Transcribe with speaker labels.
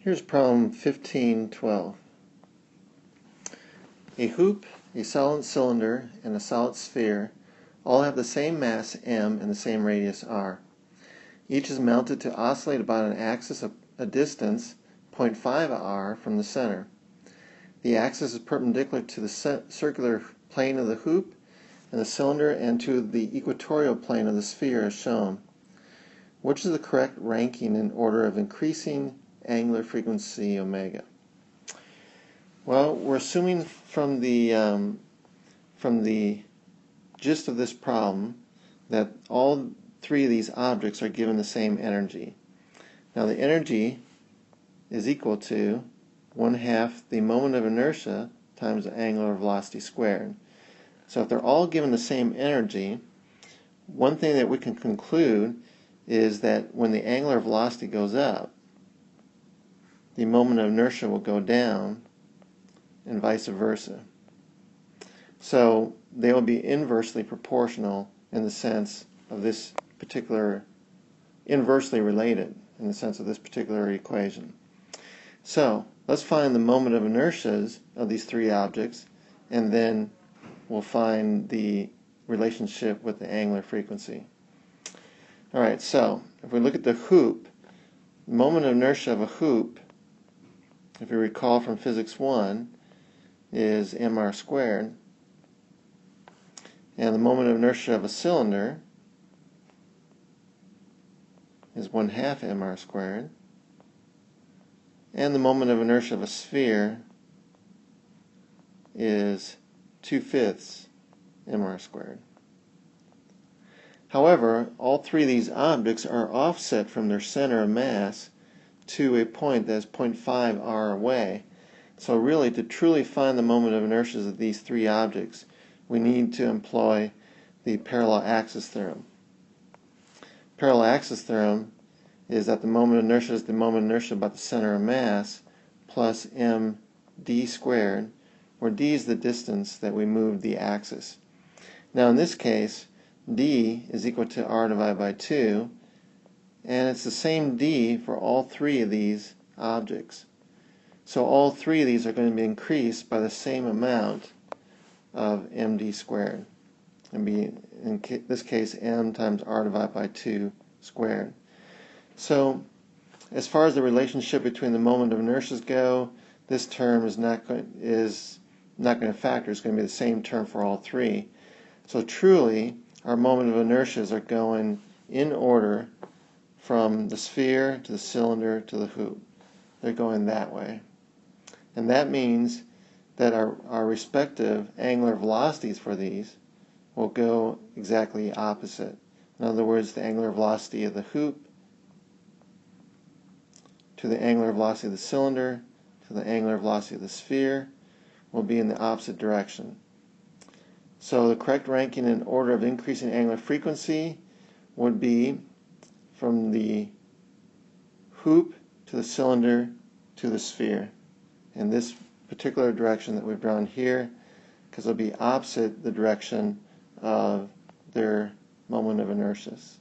Speaker 1: Here's problem 1512. A hoop, a solid cylinder, and a solid sphere all have the same mass m and the same radius r. Each is mounted to oscillate about an axis of a distance 0.5 r from the center. The axis is perpendicular to the circular plane of the hoop and the cylinder and to the equatorial plane of the sphere as shown. Which is the correct ranking in order of increasing angular frequency omega? Well, we're assuming from the gist of this problem that all three of these objects are given the same energy. Now the energy is equal to 1/2 the moment of inertia times the angular velocity squared. So if they're all given the same energy, one thing that we can conclude is that when the angular velocity goes up, the moment of inertia will go down, and vice versa. So they will be inversely proportional in the sense of this particular, inversely related in the sense of this particular equation. So let's find the moment of inertias of these three objects, and then we'll find the relationship with the angular frequency. Alright, so if we look at the hoop, the moment of inertia of a hoop, if you recall from physics 1, is mr squared, and the moment of inertia of a cylinder is 1/2 mr squared, and the moment of inertia of a sphere is 2/5 mr squared. However, all three of these objects are offset from their center of mass to a point that's 0.5 r away. So really, to truly find the moment of inertias of these three objects, we need to employ the parallel axis theorem. Parallel axis theorem is that the moment of inertia is the moment of inertia about the center of mass plus md squared, where d is the distance that we moved the axis. Now in this case, d is equal to r divided by 2, and it's the same d for all three of these objects. So all three of these are going to be increased by the same amount of md squared, and be in this case m times r divided by 2 squared. So as far as the relationship between the moment of inertias go, this term is not going to factor. It's going to be the same term for all three. So truly, our moment of inertias are going in order from the sphere to the cylinder to the hoop. They're going that way. And that means that our respective angular velocities for these will go exactly opposite. In other words, the angular velocity of the hoop to the angular velocity of the cylinder to the angular velocity of the sphere will be in the opposite direction. So the correct ranking in order of increasing angular frequency would be from the hoop to the cylinder to the sphere, in this particular direction that we've drawn here, because it'll be opposite the direction of their moment of inertias.